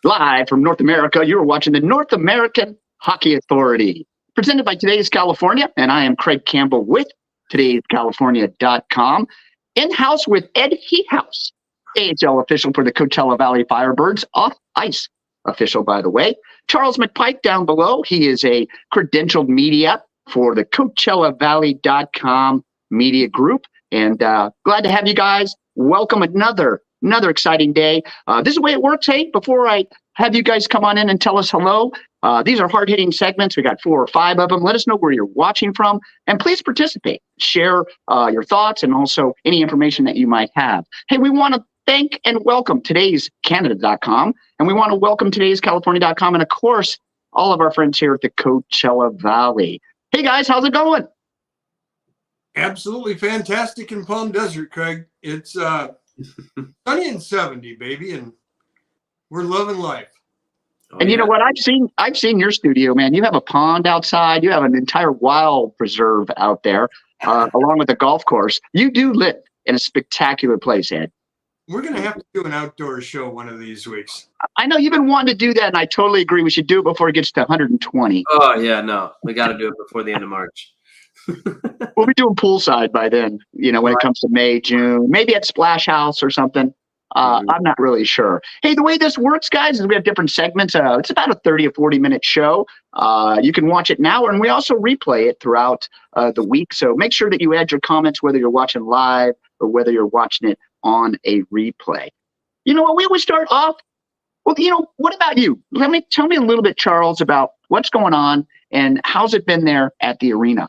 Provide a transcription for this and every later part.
Live from North America, you're watching the North American Hockey Authority, presented by Today's California, and I am Craig Campbell with todayscalifornia.com, in-house with Ed Heathouse, AHL official for the Coachella Valley Firebirds, off-ice official, by the way. Charles McPike down below, he is a credentialed media for the CoachellaValley.com media group, and glad to have you guys. Welcome another exciting day. This is the way it works. Hey, before I have you guys come on in and tell us hello, these are hard-hitting segments. We got 4 or 5 of them. Let us know where you're watching from, and please participate. Share your thoughts and also any information that you might have. Hey, we want to thank and welcome today's Canada.com, and we want to welcome today's California.com, and of course, all of our friends here at the Coachella Valley. Hey guys, how's it going? Absolutely fantastic in Palm Desert, Craig. It's sunny and 70, baby, and we're loving life. And you know what? I've seen your studio, man. You have a pond outside. You have an entire wild preserve out there, along with a golf course. You do live in a spectacular place, Ed. We're going to have to do an outdoor show one of these weeks. I know you've been wanting to do that, and I totally agree. We should do it before it gets to 120. Oh, yeah, no. We got to do it before the end of March. We'll be doing poolside by then, when it comes to May, June, maybe at Splash House or something. I'm not really sure. Hey, the way this works, guys, is we have different segments. It's about a 30 or 40-minute show. You can watch it now, and we also replay it throughout the week. So make sure that you add your comments, whether you're watching live or whether you're watching it on a replay. You know what? We always start off. Well, what about you? Tell me a little bit, Charles, about what's going on and how's it been there at the arena.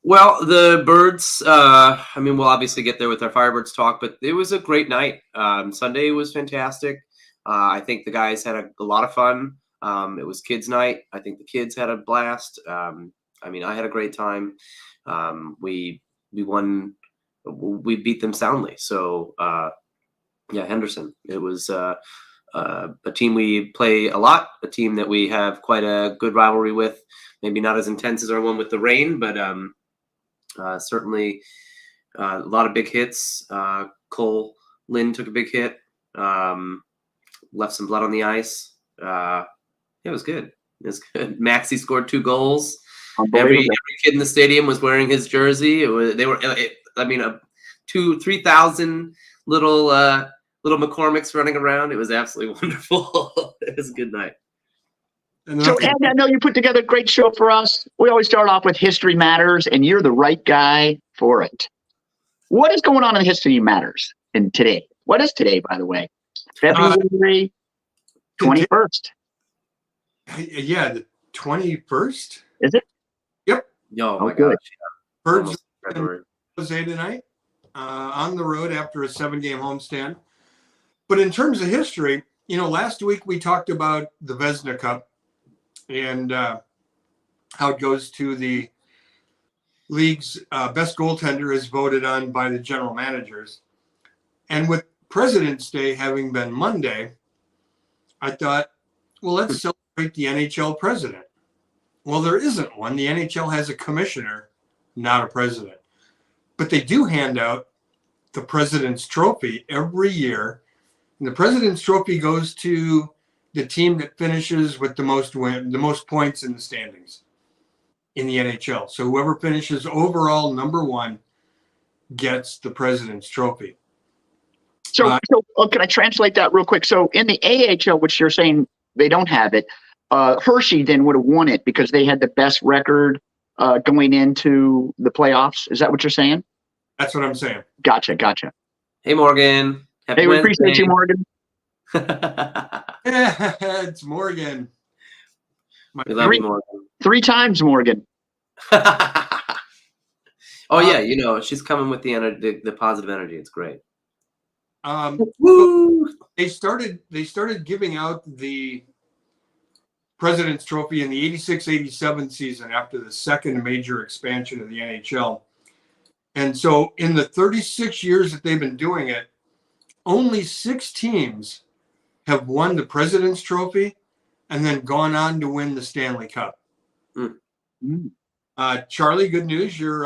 Well, the Birds, we'll obviously get there with our Firebirds talk, but it was a great night. Sunday was fantastic. I think the guys had a lot of fun. It was kids' night. I think the kids had a blast. I had a great time. We won. We beat them soundly. So, Henderson. It was a team we play a lot, a team that we have quite a good rivalry with. Maybe not as intense as our one with the Rain, but certainly a lot of big hits. Cole Lynn took a big hit, left some blood on the ice. It was good. It was good. Maxey scored 2 goals. Every kid in the stadium was wearing his jersey. 3,000 little McCormicks running around. It was absolutely wonderful. It was a good night. So, Ed, I know you put together a great show for us. We always start off with History Matters, and you're the right guy for it. What is going on in History Matters in today? What is today, by the way? February 21st. Yeah, the 21st. Is it? Yep. Oh my gosh. Birds Jose tonight on the road after a 7-game homestand. But in terms of history, last week we talked about the Vezina Cup and how it goes to the league's best goaltender is voted on by the general managers. And with President's Day having been Monday, I thought, well, let's celebrate the NHL president. Well, there isn't one. The NHL has a commissioner, not a president. But they do hand out the President's Trophy every year. And the President's Trophy goes to the team that finishes with the most points in the standings in the NHL. So whoever finishes overall number 1 gets the President's Trophy. So can I translate that real quick? So in the AHL, which you're saying they don't have it, Hershey then would have won it because they had the best record going into the playoffs. Is that what you're saying? That's what I'm saying. Gotcha. Hey, Morgan. Hey, we appreciate you, Morgan. It's Morgan. We love you, Morgan. 3 times, Morgan. Oh yeah, she's coming with the energy, the positive energy. It's great. Woo! They started giving out the President's Trophy in the 86-87 season after the second major expansion of the NHL. And so in the 36 years that they've been doing it, only 6 teams have won the President's Trophy and then gone on to win the Stanley Cup. Charlie, good news. Your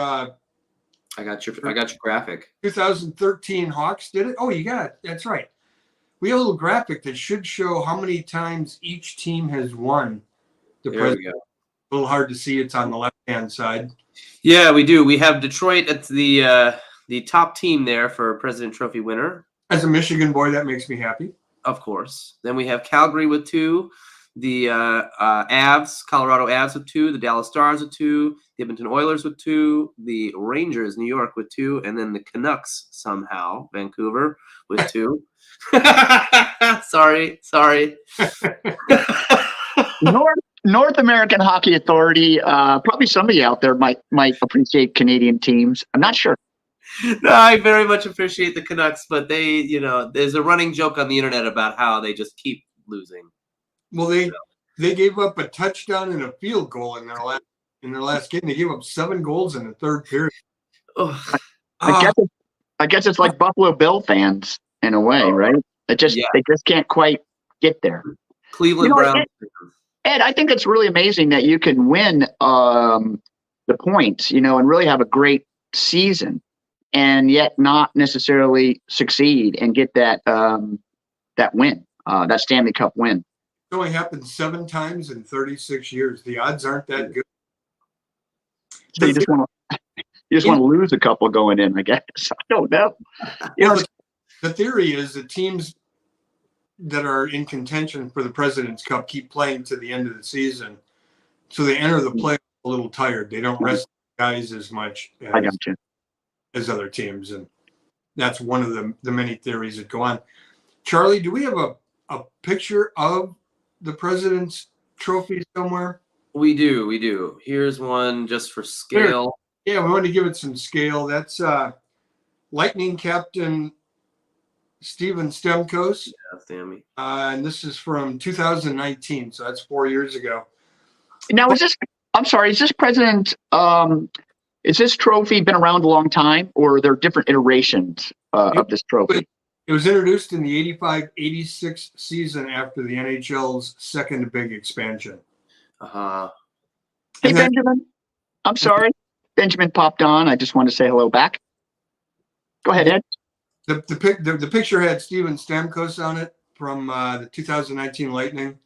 I got your graphic. 2013 Hawks did it. Oh, you got it. That's right. We have a little graphic that should show how many times each team has won the There President. we go. A little hard to see. It's on the left-hand side. Yeah, we do. We have Detroit at the top team there for President Trophy winner. As a Michigan boy, that makes me happy. Of course. Then we have Calgary with 2, the Avs, Colorado Avs with 2, the Dallas Stars with 2, the Edmonton Oilers with 2, the Rangers, New York with 2, and then the Canucks somehow, Vancouver with 2. Sorry. North American Hockey Authority. Probably somebody out there might appreciate Canadian teams. I'm not sure. No, I very much appreciate the Canucks, but they, there's a running joke on the internet about how they just keep losing. Well, they gave up a touchdown and a field goal in their last game. They gave up 7 goals in the third period. I guess it's like Buffalo Bill fans in a way, right? They just can't quite get there. Cleveland Browns. Ed, I think it's really amazing that you can win the points, and really have a great season, and yet not necessarily succeed and get that win, that Stanley Cup win. It only happened 7 times in 36 years. The odds aren't that good. So you just want to lose a couple going in, I guess. I don't know. The theory is that teams that are in contention for the President's Cup keep playing to the end of the season, so they enter the play a little tired. They don't rest guys as much as other teams, and that's one of the many theories that go on. Charlie, do we have a picture of the President's Trophy somewhere? We do. Here's one just for scale. Yeah, we want to give it some scale. That's Lightning captain Steven Stamkos. Yeah, Stammy. And this is from 2019, so that's 4 years ago. Now, is this President, is this trophy been around a long time, or are there different iterations of this trophy? It was introduced in the 85-86 season after the NHL's second big expansion. Hey, Benjamin. I'm sorry. Benjamin popped on. I just wanted to say hello back. Go ahead, Ed. The picture had Steven Stamkos on it from the 2019 Lightning.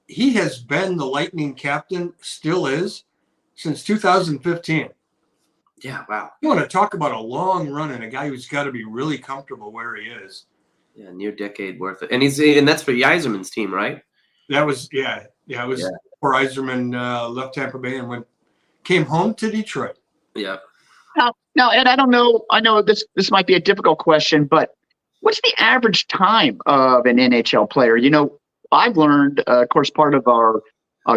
He has been the Lightning captain, still is, since 2015. Yeah, wow. You want to talk about a long run and a guy who's got to be really comfortable where he is. Yeah, near decade worth of, and that's for Yzerman's team, right? That was it was before Yzerman left Tampa Bay and came home to Detroit. Yeah. Now, Ed, I don't know. I know this might be a difficult question, but what's the average time of an NHL player? I've learned, of course, part of our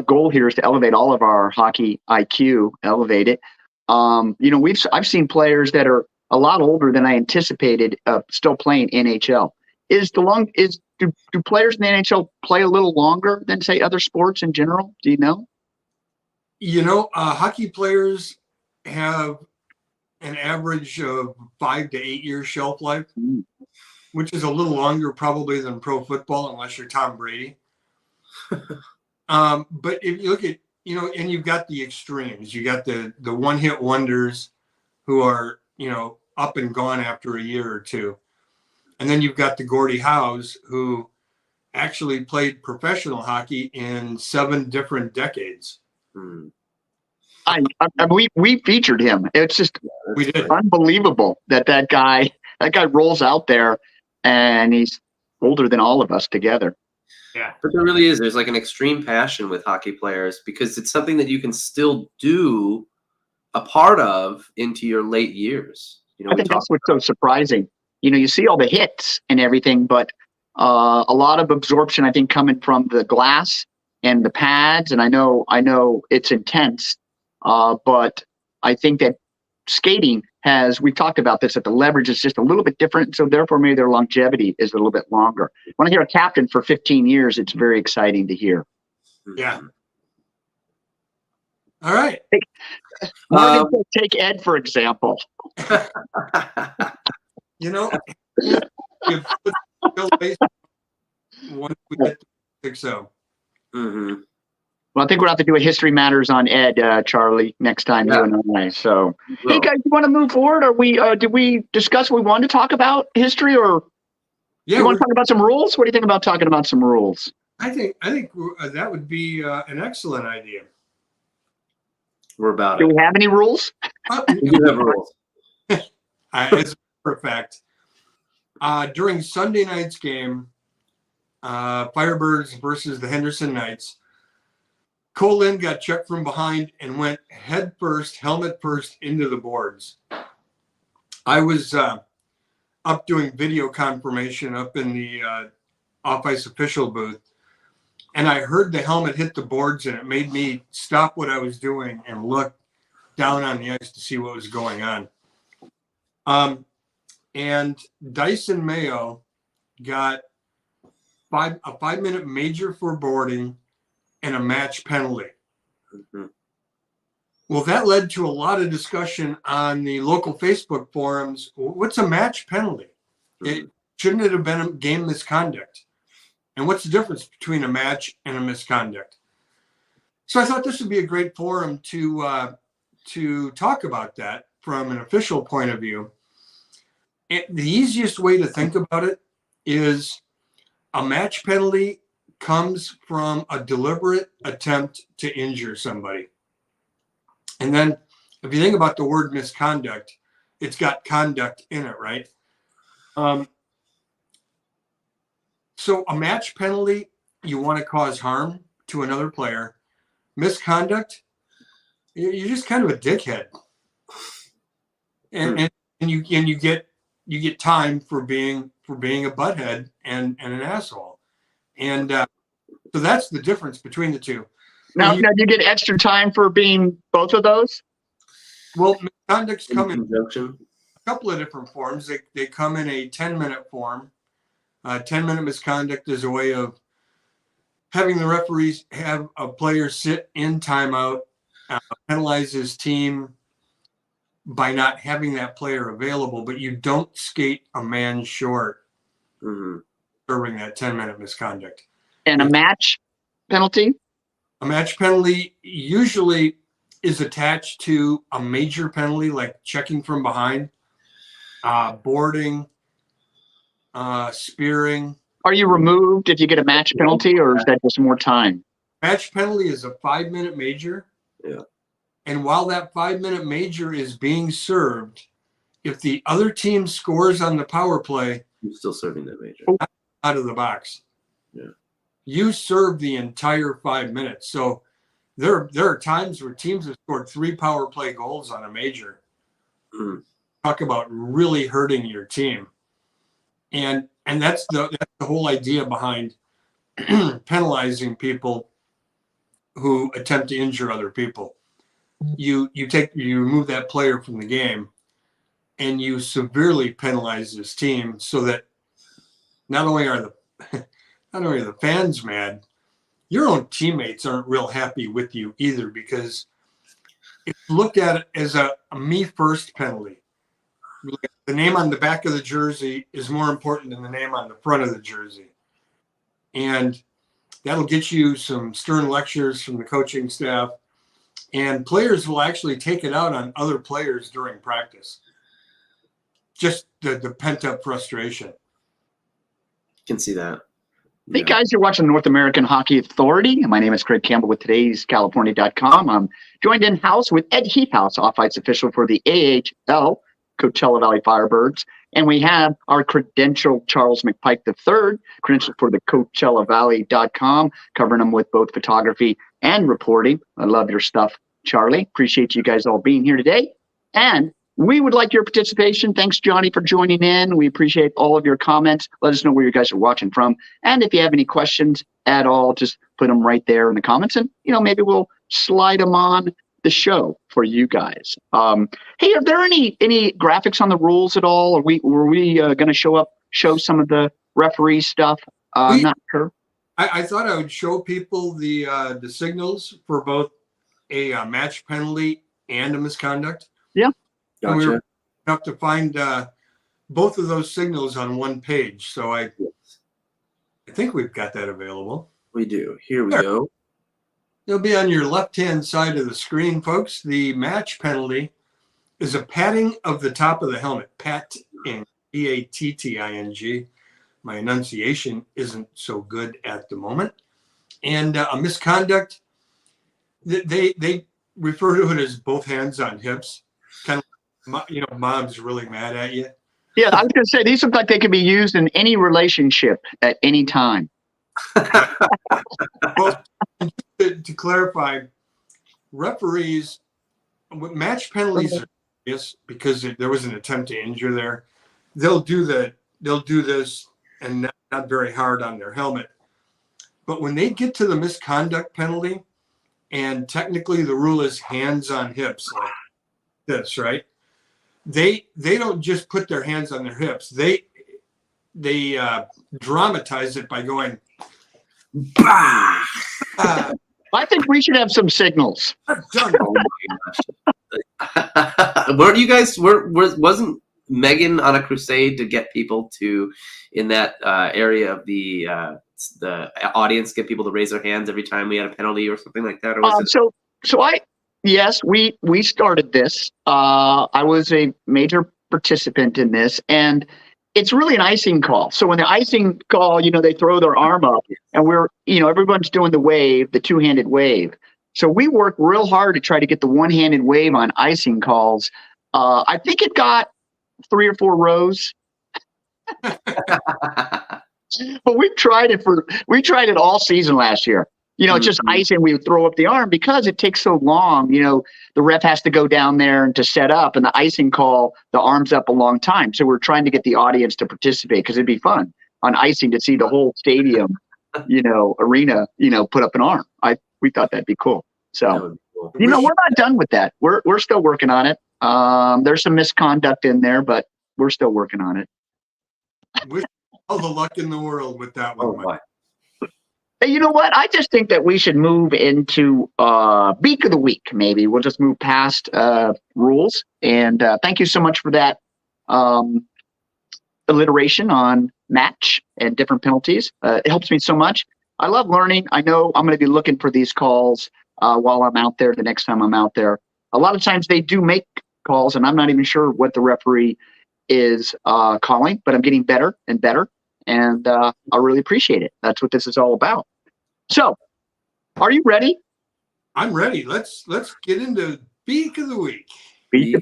goal here is to elevate all of our hockey IQ, elevate it. I've seen players that are a lot older than I anticipated still playing NHL. Do players in the NHL play a little longer than, say, other sports in general? Do you know? Hockey players have an average of 5 to 8 years shelf life, which is a little longer probably than pro football, unless you're Tom Brady. But if you look at, and you've got the extremes, you got the one-hit wonders who are, up and gone after a year or two. And then you've got the Gordie Howes who actually played professional hockey in 7 different decades. We featured him. It's just we did. Unbelievable that guy rolls out there and he's older than all of us together. Yeah, but there really is. There's like an extreme passion with hockey players because it's something that you can still do a part of into your late years. I think that's what's so surprising. You see all the hits and everything, but a lot of absorption, I think, coming from the glass and the pads. And I know it's intense, but I think that skating we've talked about this, that the leverage is just a little bit different. So therefore, maybe their longevity is a little bit longer. When I hear a captain for 15 years, it's very exciting to hear. Yeah. All right. Take Ed, for example. Once we get to 6-0. Mm-hmm. Well, I think we'll have to do a History Matters on Ed, Charlie, next time you and I. So, hey guys, want to move forward? Or did we discuss what we wanted to talk about history, or Yeah, you want to talk about some rules? What do you think about talking about some rules? I think that would be an excellent idea. We're about Do it. we have any rules? We do have rules. As a matter of fact, during Sunday night's game, Firebirds versus the Henderson Knights, Cole Lynn got checked from behind and went head first, helmet first into the boards. I was up doing video confirmation up in the off-ice official booth, and I heard the helmet hit the boards, and it made me stop what I was doing and look down on the ice to see what was going on. And Dyson Mayo got a 5-minute major for boarding and a match penalty. Mm-hmm. Well, that led to a lot of discussion on the local Facebook forums. What's a match penalty? Shouldn't it have been a game misconduct? And what's the difference between a match and a misconduct? So I thought this would be a great forum to talk about that from an official point of view. And the easiest way to think about it is a match penalty comes from a deliberate attempt to injure somebody. And then if you think about the word misconduct, it's got conduct in it, right? So a match penalty, you want to cause harm to another player. Misconduct, you're just kind of a dickhead. And you get time for being a butthead and an asshole. And so that's the difference between the two. Now, you get extra time for being both of those? Well, misconducts come in conjunction. a couple of different forms. They come in a 10-minute form. 10-minute misconduct is a way of having the referees have a player sit in timeout, penalize his team by not having that player available, but you don't skate a man short during that 10-minute misconduct. And a match penalty? A match penalty usually is attached to a major penalty, like checking from behind, boarding, spearing. Are you removed if you get a match penalty, or is that just more time? Match penalty is a 5-minute major. Yeah. And while that 5-minute major is being served, if the other team scores on the power play, you're still serving that major out of the box. Yeah. You serve the entire 5 minutes. So there are times where teams have scored 3 power play goals on a major. Talk about really hurting your team. And that's the whole idea behind penalizing people who attempt to injure other people. You remove that player from the game, and you severely penalize this team so that not only are the fans mad, your own teammates aren't real happy with you either, because it's looked at it as a me first penalty. The name on the back of the jersey is more important than the name on the front of the jersey. And that'll get you some stern lectures from the coaching staff. And players will actually take it out on other players during practice. Just the pent-up frustration. Can see that. Hey guys, you're watching North American Hockey Authority. My name is Craig Campbell with today's California.com. I'm joined in-house with Ed Heathouse, off-ice official for the AHL, Coachella Valley Firebirds. And we have our credentialed Charles McPike III, credentialed for the CoachellaValley.com, covering them with both photography and reporting. I love your stuff, Charlie. Appreciate you guys all being here today. And we would like your participation. Thanks, Johnny, for joining in. We appreciate all of your comments. Let us know where you guys are watching from. And if you have any questions at all, just put them right there in the comments. And, maybe we'll slide them on the show for you guys. Hey, are there any graphics on the rules at all? Were we going to show some of the referee stuff? I'm not sure. I thought I would show people the signals for both a match penalty and a misconduct. Yeah. Gotcha. And we were enough to find both of those signals on one page. So I think we've got that available. We do. Here we go. It'll be on your left-hand side of the screen, folks. The match penalty is a patting of the top of the helmet. Patting, Patting. My enunciation isn't so good at the moment. And a misconduct, they refer to it as both hands on hips. Kind of, mom's really mad at you. Yeah, I was going to say, these look like they can be used in any relationship at any time. Well, to clarify, referees, match penalties are serious because there was an attempt to injure there. They'll do this and not very hard on their helmet. But when they get to the misconduct penalty, and technically the rule is hands on hips like this, right? They don't just put their hands on their hips. They dramatize it by going, bah! I think we should have some signals. Done. Oh my gosh. Weren't you guys? Wasn't Megan on a crusade to get people to, in that area of the audience, get people to raise their hands every time we had a penalty or something like that? Or was it? Yes, we started this. I was a major participant in this, and it's really an icing call. So when the icing call, they throw their arm up, and everyone's doing the wave, the two-handed wave. So we work real hard to try to get the one-handed wave on icing calls. I think it got 3 or 4 rows. But we tried it all season last year. It's just icing. We would throw up the arm because it takes so long. The ref has to go down there and to set up, and the icing call, the arm's up a long time. So we're trying to get the audience to participate because it'd be fun on icing to see the whole stadium, arena, put up an arm. We thought that'd be cool. So, we're not done with that. We're still working on it. There's some misconduct in there, but we're still working on it. Wish all the luck in the world with that one. Oh, my. Hey, you know what? I just think that we should move into Beak of the Week, maybe. We'll just move past rules. And thank you so much for that alliteration on match and different penalties. It helps me so much. I love learning. I know I'm going to be looking for these calls while I'm out there the next time I'm out there. A lot of times they do make calls, and I'm not even sure what the referee is calling, but I'm getting better and better. And I really appreciate it. That's what this is all about. So, are you ready? I'm ready. Let's get into Beak of the Week. Beak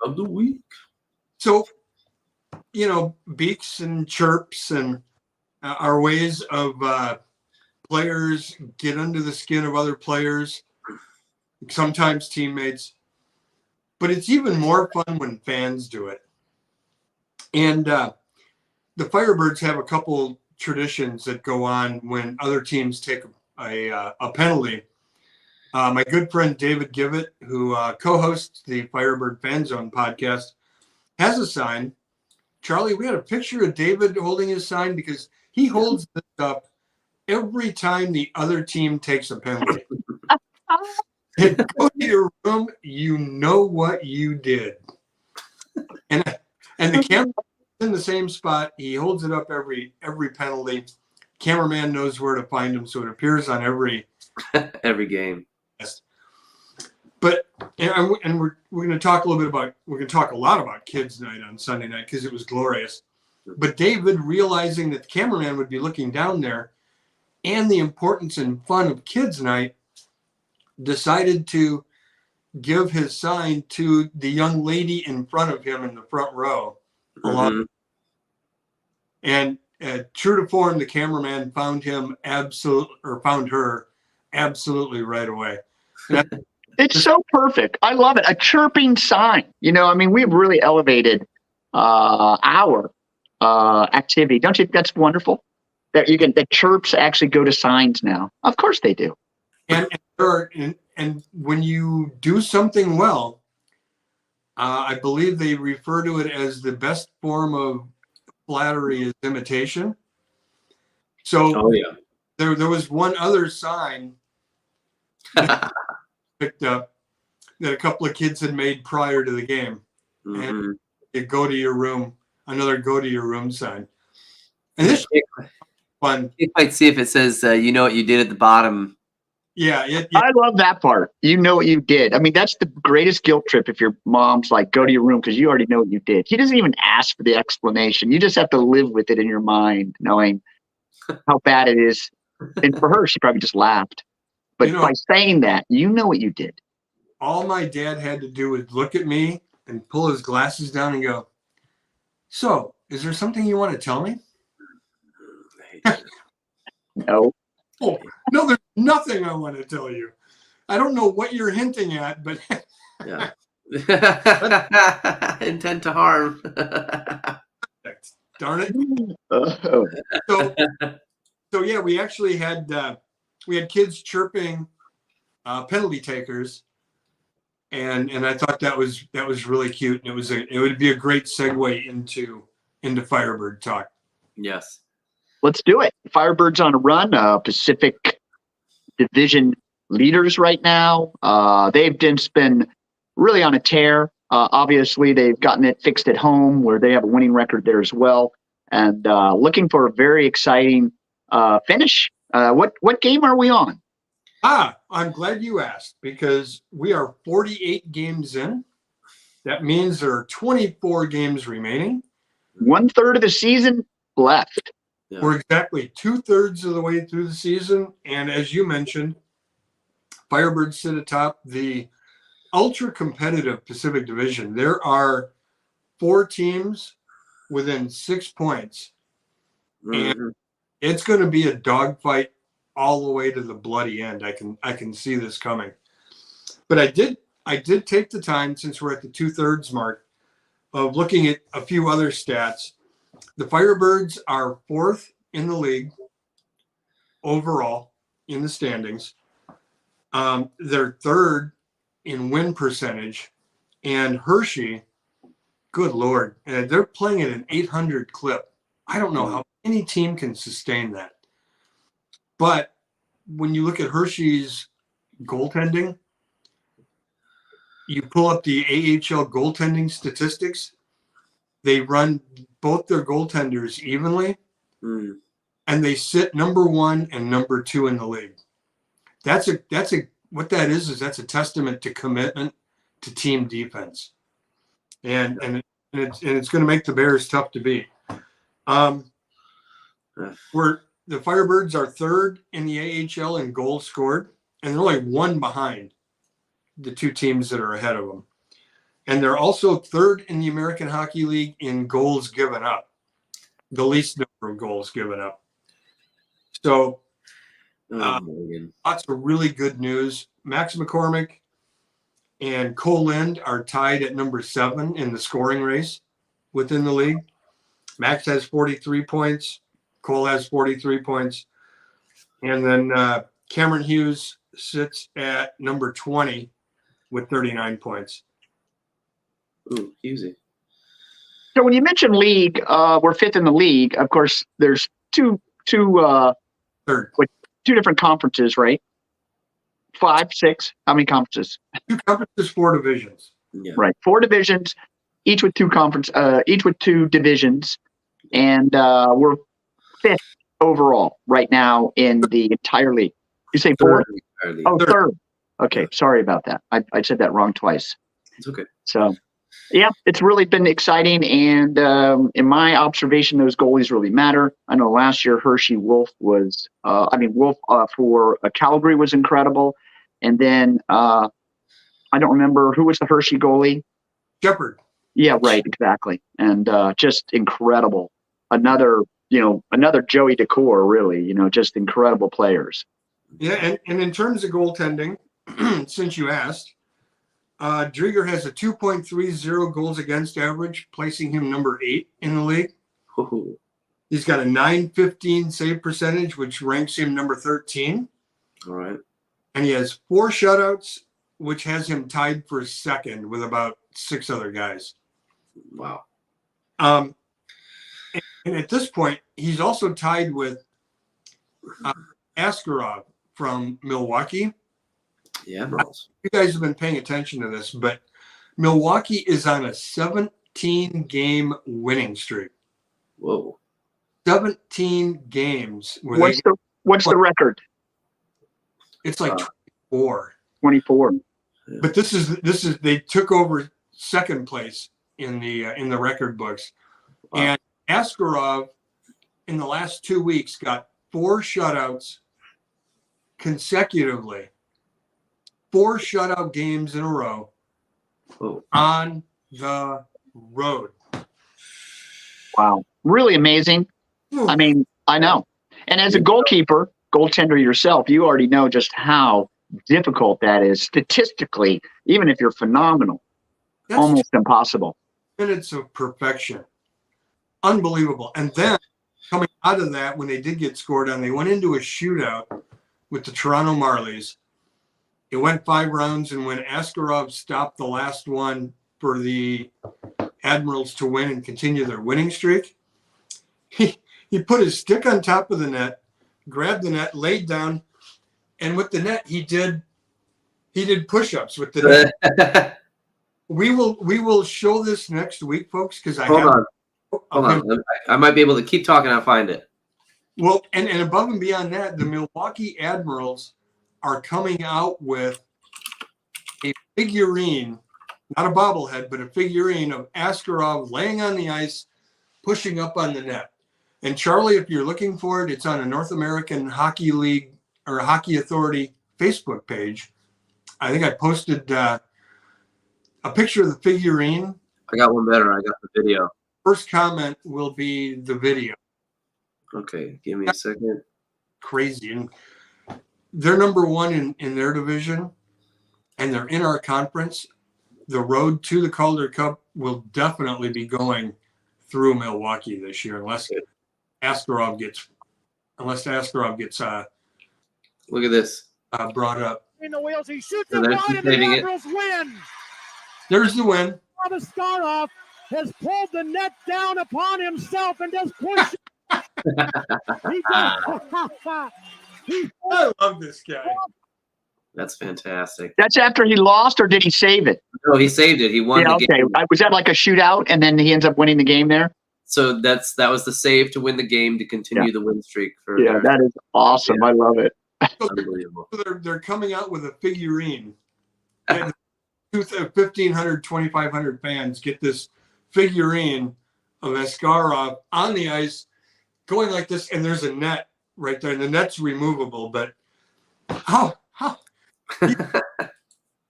of the week. So, beaks and chirps and are ways of players get under the skin of other players, sometimes teammates. But it's even more fun when fans do it. And the Firebirds have a couple traditions that go on when other teams take a penalty. My good friend David Gibbett, who co-hosts the Firebird Fan Zone podcast, has a sign. Charlie, we had a picture of David holding his sign because he holds this up every time the other team takes a penalty. Go to your room, you know what you did. And the camera in the same spot. He holds it up every penalty. Cameraman knows where to find him, so it appears on every game. Yes. But we're going to talk a lot about kids' night on Sunday night because it was glorious. But David, realizing that the cameraman would be looking down there, and the importance and fun of kids' night, decided to give his sign to the young lady in front of him in the front row. And true to form, the cameraman found her absolutely right away. It's so perfect. I love it. A chirping sign. We've really elevated our activity. Don't you think that's wonderful? That chirps actually go to signs now. Of course they do. And when you do something well, I believe they refer to it as the best form of flattery is imitation. So there was one other sign picked up that a couple of kids had made prior to the game. And you go to your room, another go to your room sign. And this is fun. You might see if it says, you know what you did at the bottom Yeah, I love that part. You know what you did. I mean, that's the greatest guilt trip if your mom's like, go to your room because you already know what you did. He doesn't even ask for the explanation. You just have to live with it in your mind, knowing how bad it is. And for her, she probably just laughed. But by saying that, you know what you did. All my dad had to do was look at me and pull his glasses down and go, so, is there something you want to tell me? No. Oh, no, there's nothing I want to tell you. I don't know what you're hinting at, but yeah. Intent to harm. Darn it. So yeah, we actually had kids chirping penalty takers, and I thought that was really cute, and it would be a great segue into Firebird talk. Yes. Let's do it. Firebird's on a run. Pacific Division leaders right now. They've just been really on a tear. Obviously, they've gotten it fixed at home where they have a winning record there as well. And looking for a very exciting finish. What game are we on? I'm glad you asked because we are 48 games in. That means there are 24 games remaining. 1/3 of the season left. Yeah. We're exactly 2/3 of the way through the season. And as you mentioned, Firebirds sit atop the ultra competitive Pacific Division. There are 4 teams within 6 points. Mm-hmm. And it's going to be a dogfight all the way to the bloody end. I can see this coming. But I did take the time, since we're at the 2/3 mark, of looking at a few other stats. The Firebirds are 4th in the league overall in the standings. They're 3rd in win percentage, and Hershey, good Lord, they're playing at an 800 clip. I don't know how any team can sustain that. But when you look at Hershey's goaltending, you pull up the AHL goaltending statistics, they run both their goaltenders evenly, and they sit number 1 and number 2 in the league. That's what that is that's a testament to commitment to team defense, and it's going to make the Bears tough to beat. The Firebirds are 3rd in the AHL in goals scored, and they're only 1 behind the 2 teams that are ahead of them. And they're also 3rd in the American Hockey League in goals given up, the least number of goals given up. So lots of really good news. Max McCormick and Cole Lind are tied at number 7 in the scoring race within the league. Max has 43 points. Cole has 43 points. And then Cameron Hughes sits at number 20 with 39 points. Ooh, easy. So when you mention league, we're 5th in the league. Of course, there's two different conferences, right? 5, 6. How many conferences? 2 conferences, 4 divisions. Yeah. Right, 4 divisions, each with 2 divisions, and we're 5th overall right now in the entire league. You say 4th? Oh, 3rd. Okay, sorry about that. I said that wrong twice. It's okay. So, yeah, it's really been exciting, and in my observation, those goalies really matter. I know last year Hershey Wolf was, for Calgary was incredible, and then I don't remember who was the Hershey goalie. Shepard. Yeah, right, exactly, and just incredible. Another Joey Decor, really, just incredible players. Yeah, and in terms of goaltending, since you asked, Drieger has a 2.30 goals against average, placing him number 8 in the league. Ooh. He's got a .915 save percentage, which ranks him number 13. All right. And he has 4 shutouts, which has him tied for 2nd with about 6 other guys. Wow. And at this point, he's also tied with Askarov from Milwaukee. Yeah, you guys have been paying attention to this, but Milwaukee is on a 17-game winning streak. Whoa. 17 games. What's the record? It's like 24. 24. But this is they took over second place in the record books. Wow. And Askarov in the last 2 weeks got 4 shutouts consecutively. 4 shutout games in a row on the road. Wow. Really amazing. I mean, I know. And as a goaltender yourself, you already know just how difficult that is statistically, even if you're phenomenal. That's almost impossible. Minutes of perfection. Unbelievable. And then coming out of that, when they did get scored on, they went into a shootout with the Toronto Marlies. It went 5 rounds, and when Askarov stopped the last one for the Admirals to win and continue their winning streak, he put his stick on top of the net, grabbed the net, laid down, and with the net he did push-ups with the net. We will show this next week, folks, because hold on. I might be able to keep talking. I'll find it. Well, and above and beyond that, the Milwaukee Admirals are coming out with a figurine, not a bobblehead, but a figurine of Askarov laying on the ice, pushing up on the net. And Charlie, if you're looking for it, it's on a North American Hockey League or Hockey Authority Facebook page. I think I posted a picture of the figurine. I got one better. I got the video. First comment will be the video. Okay, give me a second. Crazy. And they're number 1 in their division, and they're in our conference. The road to the Calder Cup will definitely be going through Milwaukee this year, unless Askarov gets look at this brought up. In the wheels, he shoots it wide, and the Admirals win. There's the win. Askarov has pulled the net down upon himself and just pushed it. I love this guy. That's fantastic. That's after he lost, or did he save it? No, he saved it. He won the game. Was that like a shootout, and then he ends up winning the game there? So that was the save to win the game to continue the win streak. That is awesome. I love it. Unbelievable. They're coming out with a figurine. And 1,500, 2,500 fans get this figurine of Askarov on the ice going like this, and there's a net right there, and the net's removable, but how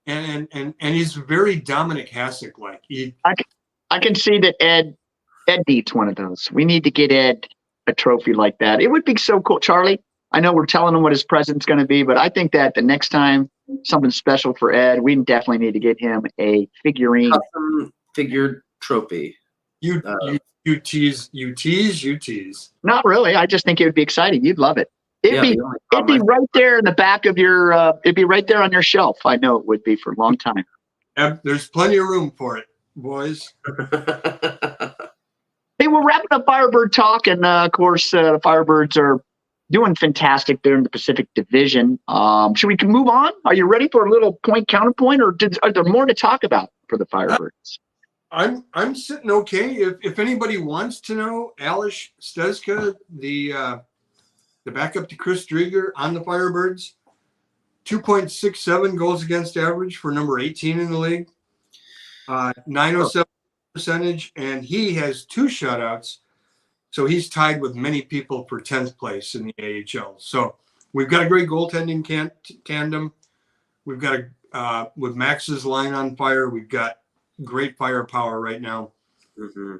and he's very Dominic Hasek like. I can see that Ed needs one of those. We need to get Ed a trophy like that. It would be so cool. Charlie, I know we're telling him what his present's going to be, but I think that the next time something special for Ed, we definitely need to get him a figurine. Custom figured trophy. You tease. Not really. I just think it would be exciting. You'd love it. It'd be right there in the back of your. It'd be right there on your shelf. I know it would be for a long time. There's plenty of room for it, boys. Hey, we're wrapping up Firebird talk, and of course, the Firebirds are doing fantastic there in the Pacific Division. Should we move on? Are you ready for a little point counterpoint, or are there more to talk about for the Firebirds? I'm sitting okay. If anybody wants to know, Alish Stezka, the backup to Chris Drieger on the Firebirds, 2.67 goals against average for number 18 in the league, 907 percentage, and he has 2 shutouts. So he's tied with many people for 10th place in the AHL. So we've got a great goaltending tandem. We've got with Max's line on fire, we've got great firepower right now. Mm-hmm.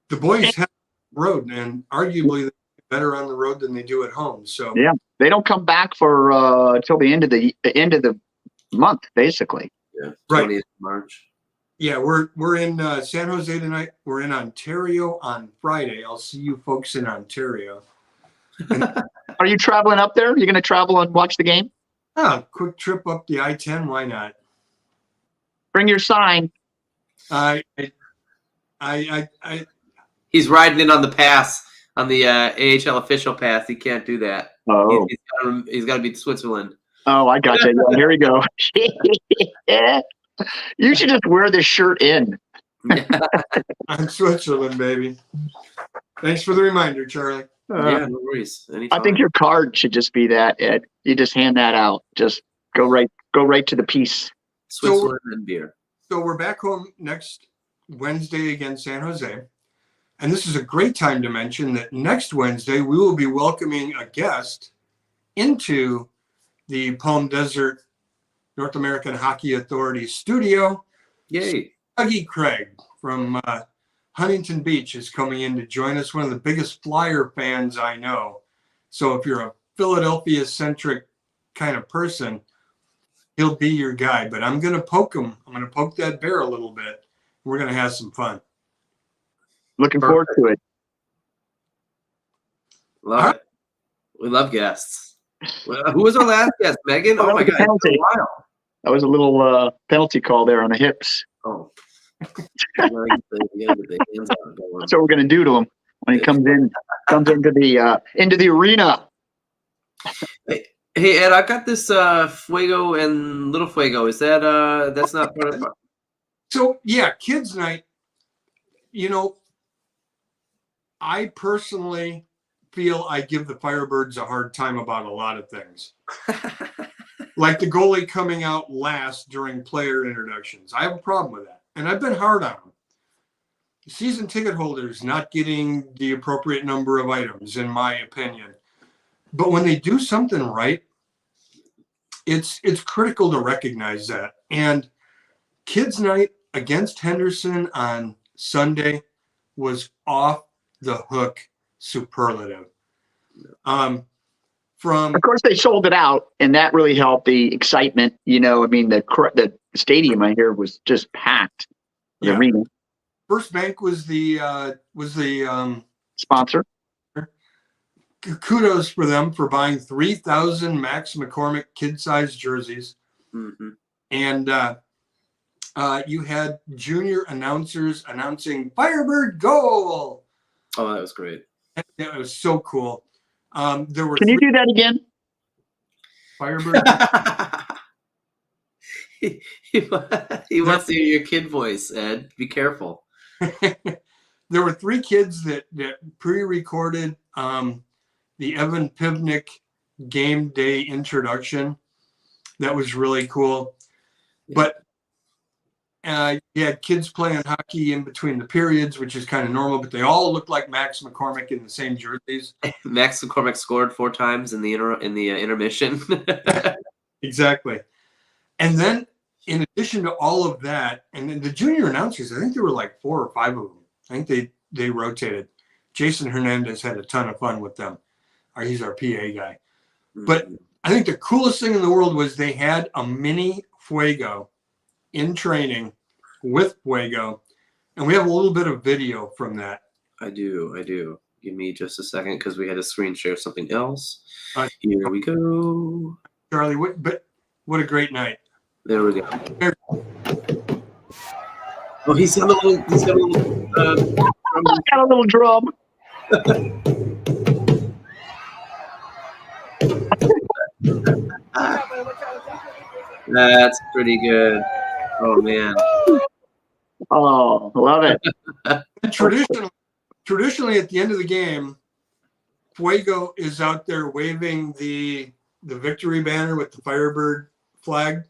The boys have the road, and arguably they're better on the road than they do at home. So yeah, they don't come back for till the end of the month, basically. Yeah, right. 20th of March. Yeah, we're in San Jose tonight. We're in Ontario on Friday. I'll see you folks in Ontario. Are you traveling up there? You're going to travel and watch the game? Quick trip up the I-10. Why not? Bring your sign. He's riding in on the pass, on the AHL official pass. He can't do that. Oh, he's got to beat Switzerland. Oh, I got you. Yeah, here we go. Yeah. You should just wear this shirt in. I'm Switzerland, baby. Thanks for the reminder, Charlie. Yeah, no worries. Anytime. I think your card should just be that, Ed. You just hand that out. Just go right to the piece. Switzerland and beer. So we're back home next Wednesday against San Jose. And this is a great time to mention that next Wednesday we will be welcoming a guest into the Palm Desert North American Hockey Authority studio. Yay. Craige from Huntington Beach is coming in to join us, one of the biggest Flyer fans I know. So if you're a Philadelphia-centric kind of person, he'll be your guy. But I'm going to poke him. I'm going to poke that bear a little bit. We're going to have some fun. Looking forward to it. Love it. We love guests. Well, who was our last guest? Megan? Oh, my God. It's been a while. That was a little penalty call there on the hips. Oh. That's what we're going to do to him when he comes into the arena. Hey, Ed, I got this Fuego and Little Fuego. Is that that's not part of it? So yeah, kids night. You know, I personally feel I give the Firebirds a hard time about a lot of things. Like the goalie coming out last during player introductions. I have a problem with that. And I've been hard on them. Season ticket holders not getting the appropriate number of items, in my opinion. But when they do something right, it's critical to recognize that. And kids night against Henderson on Sunday was off the hook superlative. Of course, they sold it out, and that really helped the excitement. You know, I mean, the stadium I hear was just packed. The arena. First Bank was the sponsor. Kudos for them for buying 3,000 Max McCormick kid-sized jerseys. Mm-hmm. And you had junior announcers announcing Firebird goal. Oh, that was great. It was so cool. There were. Can you do that again? Firebird. he wants to hear your kid voice, Ed. Be careful. There were 3 kids that pre-recorded the Evan Pivnik game day introduction. That was really cool. Yeah. But you had kids playing hockey in between the periods, which is kind of normal, but they all looked like Max McCormick in the same jerseys. Max McCormick scored 4 times in the intermission. Exactly. And then in addition to all of that, and then the junior announcers, I think there were like 4 or 5 of them. I think they rotated. Jason Hernandez had a ton of fun with them. He's our PA guy. Mm-hmm. But I think the coolest thing in the world was they had a mini Fuego in training with Fuego, and we have a little bit of video from that. I do. Give me just a second because we had to screen share something else. Here we go. Charlie, what a great night. There we go. Oh, he's got a little drum. That's pretty good. Oh man. Oh, love it. Traditionally at the end of the game, Fuego is out there waving the victory banner with the Firebird flag.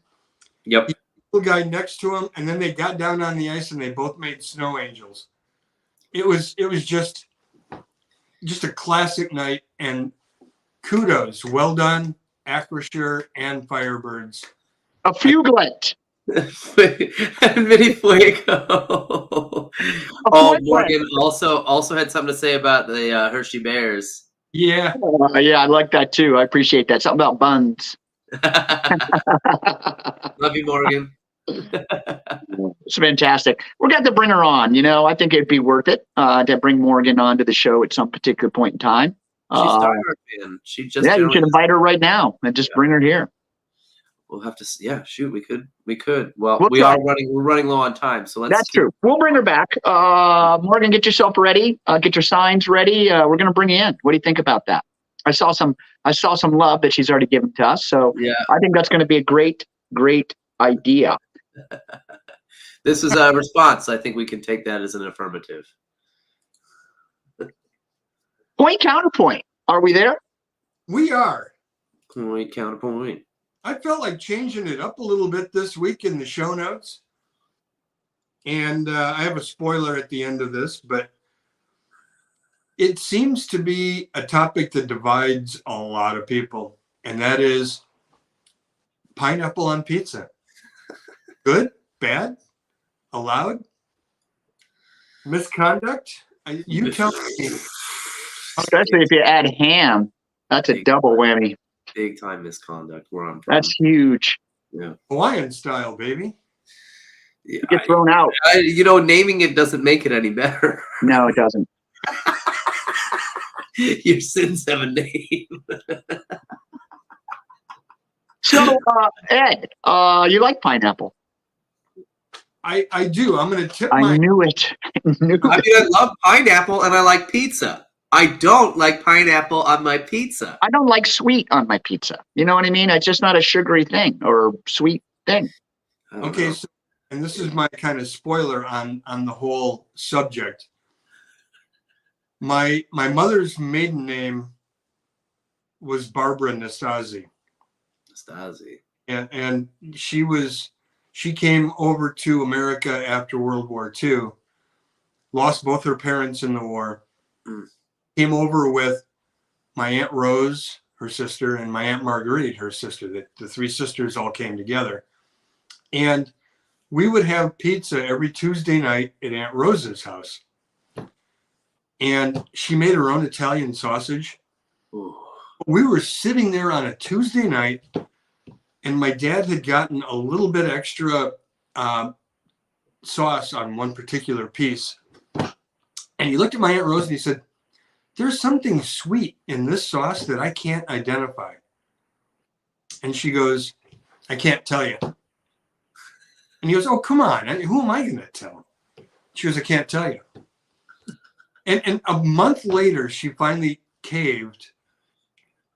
Yep. The little guy next to him, and then they got down on the ice and they both made snow angels. It was just a classic night, and kudos. Well done, Acrisure and Firebirds. A fuglet. Mini Fuego. Oh, Morgan also had something to say about the Hershey Bears. Yeah. Yeah, I like that too. I appreciate that. Something about buns. Love you, Morgan. It's fantastic. We're going to bring her on. You know, I think it'd be worth it to bring Morgan onto the show at some particular point in time. She's starting her fan. She just you can invite her right now and just bring her here. We'll have to. Yeah, shoot, we could. Well, we're running low on time, so let's. That's true. We'll bring her back. Morgan, get yourself ready. Get your signs ready. We're going to bring you in. What do you think about that? I saw some love that she's already given to us. So yeah. I think that's going to be a great idea. This is a response. I think we can take that as an affirmative. Point counterpoint. Are we there? We are. Point, counterpoint. I felt like changing it up a little bit this week in the show notes. And I have a spoiler at the end of this, but it seems to be a topic that divides a lot of people, and that is pineapple on pizza. Good? Bad? Allowed? Misconduct? You tell me. Especially if you add ham. That's a double whammy. Big time misconduct. Where I'm from. That's huge. Yeah. Hawaiian style, baby. Yeah, You get thrown out. Naming it doesn't make it any better. No, it doesn't. Your sins have a name. So, Ed, you like pineapple? I do. I'm going to tip I my... knew it. I love pineapple and I like pizza. I don't like pineapple on my pizza. I don't like sweet on my pizza. You know what I mean? It's just not a sugary thing or sweet thing. Okay, so, and this is my kind of spoiler on the whole subject. My mother's maiden name was Barbara Nastasi. Nastasi. And she came over to America after World War II, lost both her parents in the war, came over with my Aunt Rose, her sister, and my Aunt Marguerite, her sister. The three sisters all came together. And we would have pizza every Tuesday night at Aunt Rose's house. And she made her own Italian sausage. Ooh. We were sitting there on a Tuesday night, and my dad had gotten a little bit extra sauce on one particular piece. And he looked at my Aunt Rose and he said, "There's something sweet in this sauce that I can't identify." And she goes, "I can't tell you." And he goes, "Oh, come on. Who am I going to tell?" She goes, "I can't tell you." And a month later, she finally caved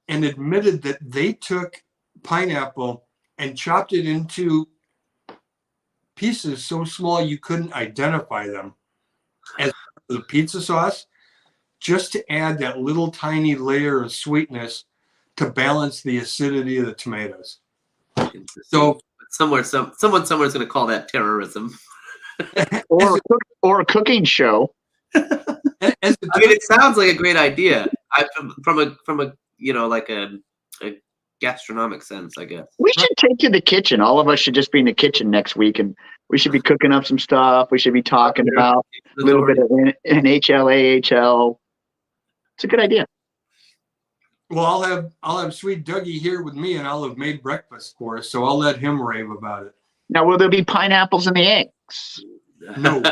and admitted that they took pineapple and chopped it into pieces so small you couldn't identify them as the pizza sauce, just to add that little tiny layer of sweetness to balance the acidity of the tomatoes. So someone's going to call that terrorism. or a cooking show. It sounds like a great idea. From a like a gastronomic sense, I guess. We should take to the kitchen. All of us should just be in the kitchen next week, and we should be cooking up some stuff. We should be talking about a little bit of NHL, AHL. It's a good idea. Well, I'll have Sweet Dougie here with me, and I'll have made breakfast for us, so I'll let him rave about it. Now, will there be pineapples in the eggs? No.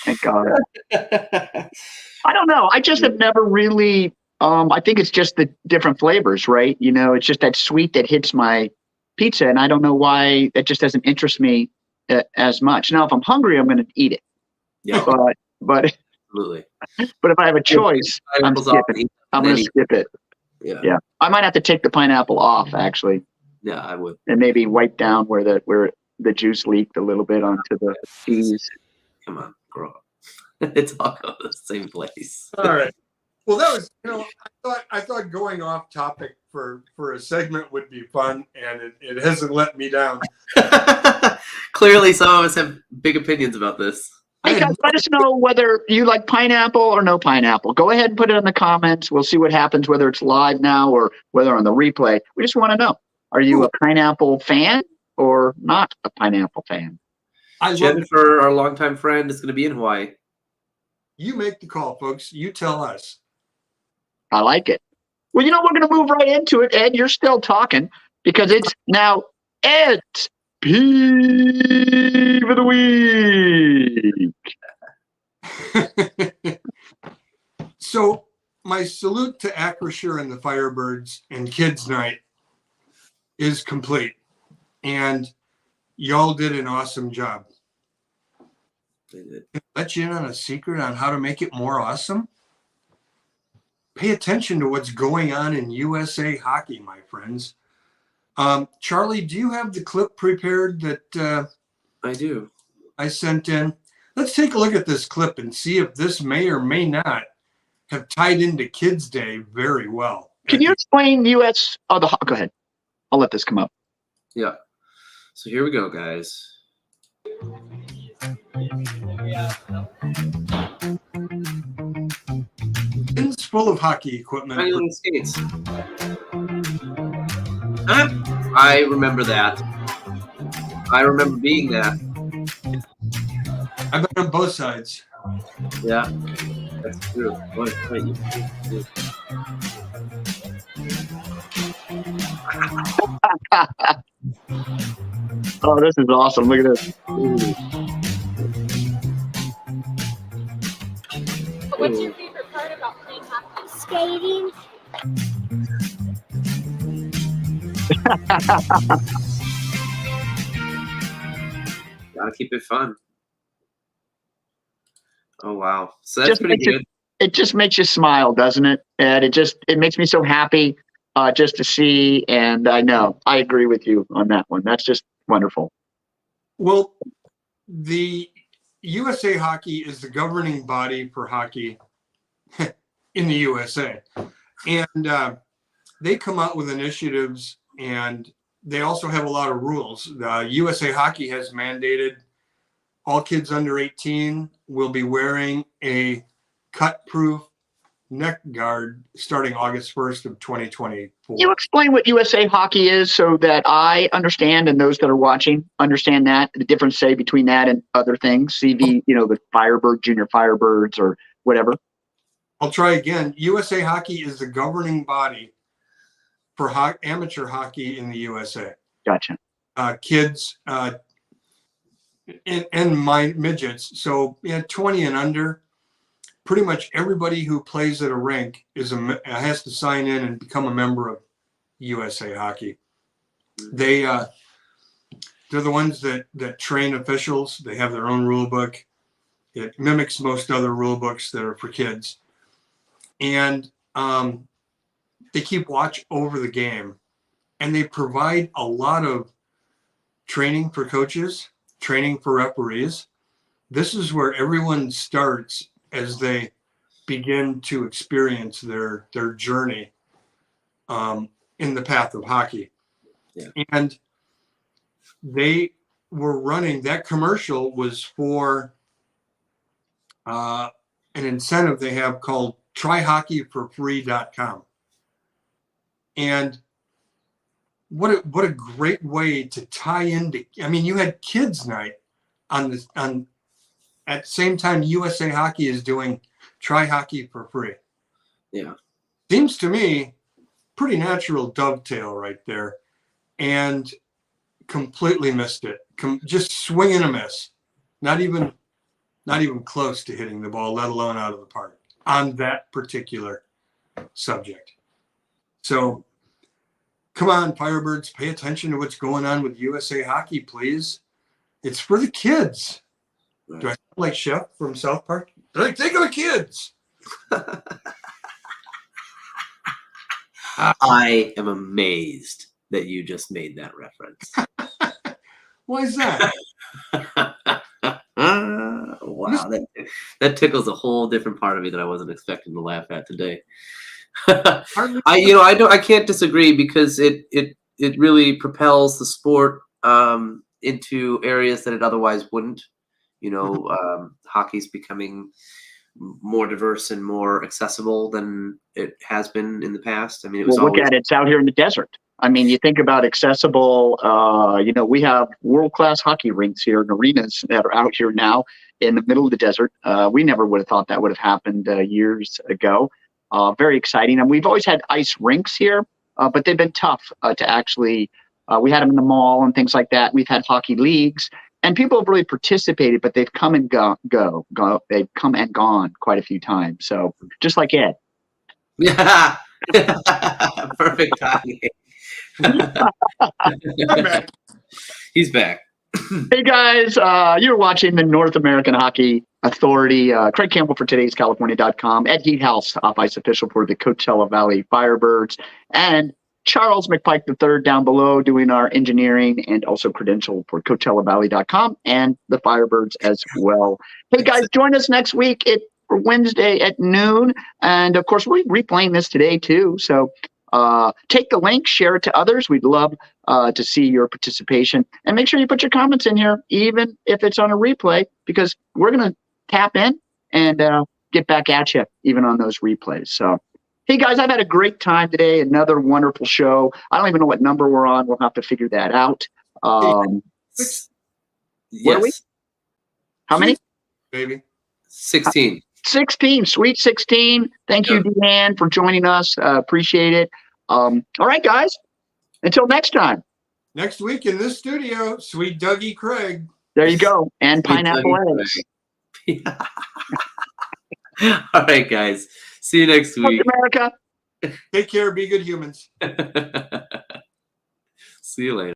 Thank God. I don't know. I just have never really. I think it's just the different flavors, right? It's just that sweet that hits my pizza, and I don't know why that just doesn't interest me as much. Now, if I'm hungry, I'm going to eat it. Yeah. But Absolutely. But if I have a choice, I'm skipping. I'm going to skip it. Yeah. I might have to take the pineapple off, actually. Yeah, I would. And maybe wipe down where the juice leaked a little bit onto the cheese. Come on, grow up. It's all go to the same place. All right. Well, that was, I thought going off topic for a segment would be fun, and it hasn't let me down. Clearly, some of us have big opinions about this. Hey guys, let us know whether you like pineapple or no pineapple. Go ahead and put it in the comments. We'll see what happens, whether it's live now or whether on the replay. We just want to know, are you a pineapple fan or not a pineapple fan? Jennifer, our longtime friend, is going to be in Hawaii. You make the call, folks. You tell us. I like it. Well, we're going to move right into it. Ed, you're still talking because it's now Ed's Peeve of the Week. So my salute to Acrisure and the Firebirds and Kids Night is complete. And y'all did an awesome job. They did. Can I let you in on a secret on how to make it more awesome? Pay attention to what's going on in USA hockey, my friends. Charlie, do you have the clip prepared that I do. I sent in? Let's take a look at this clip and see if this may or may not have tied into Kids Day very well. Can you explain U.S.? Oh, go ahead. I'll let this come up. Yeah. So here we go, guys. It's full of hockey equipment. Tiny little skates. I remember that. I remember being that. I've been on both sides. Yeah, that's true. Oh, this is awesome. Look at this. What's your favorite part about playing hockey? Skating. Gotta keep it fun. Oh wow, so that's pretty good. It just makes you smile, doesn't it? And it makes me so happy just to see. And I know I agree with you on that one. That's just wonderful. Well, the USA Hockey is the governing body for hockey in the USA, and they come out with initiatives, and they also have a lot of rules. USA Hockey has mandated all kids under 18 will be wearing a cut-proof neck guard starting August 1st of 2024. Can you explain what USA Hockey is so that I understand and those that are watching understand that, the difference, say, between that and other things, CV, the Firebird, Junior Firebirds or whatever? I'll try again. USA Hockey is the governing body for amateur hockey in the USA. Gotcha. Kids and midgets. So 20 and under, pretty much everybody who plays at a rink has to sign in and become a member of USA Hockey. They're the ones that train officials. They have their own rule book. It mimics most other rule books that are for kids. And they keep watch over the game, and they provide a lot of training for coaches, training for referees. This is where everyone starts as they begin to experience their journey in the path of hockey. Yeah. And they were running, that commercial was for an incentive they have called tryhockeyforfree.com. And what a great way to tie into, you had kids night at the same time USA Hockey is doing Try Hockey for Free. Yeah. Seems to me pretty natural dovetail right there, and completely missed it. Just swing and a miss. Not even close to hitting the ball, let alone out of the park on that particular subject. So come on, Firebirds, pay attention to what's going on with USA Hockey, please. It's for the kids. Right. Do I sound like Chef from South Park? They're like, think of the kids. I am amazed that you just made that reference. Why is that? Wow, that tickles a whole different part of me that I wasn't expecting to laugh at today. I can't disagree, because it really propels the sport into areas that it otherwise wouldn't. Hockey's becoming more diverse and more accessible than it has been in the past. It was look at it. It's out here in the desert. You think about accessible, we have world-class hockey rinks here and arenas that are out here now in the middle of the desert. We never would have thought that would have happened years ago. Very exciting. And we've always had ice rinks here, but they've been tough to actually, we had them in the mall and things like that. We've had hockey leagues, and people have really participated, but they've come and go. They've come and gone quite a few times. So just like Ed. Yeah. Perfect timing. He's back. Hey guys, you're watching the North American Hockey Authority. Craig Campbell for today's California.com. Ed Heathouse, off-ice official for the Coachella Valley Firebirds. And Charles McPike III down below doing our engineering and also credential for CoachellaValley.com and the Firebirds as well. Hey guys, join us next week for Wednesday at noon. And of course, we're replaying this today too. So take the link, share it to others. We'd love to see your participation. And make sure you put your comments in here, even if it's on a replay, because we're going to tap in and get back at you, even on those replays. So, hey guys, I've had a great time today. Another wonderful show. I don't even know what number we're on. We'll have to figure that out. Yes. Where are we? How many? Baby. 16. 16, sweet 16. Thank you, Deanne, for joining us. Appreciate it. All right, guys. Until next time. Next week in this studio, sweet Dougie Craige. There you go. And Sweet pineapple Dougie eggs. All right, guys. See you next North week. America. Take care. Be good humans. See you later.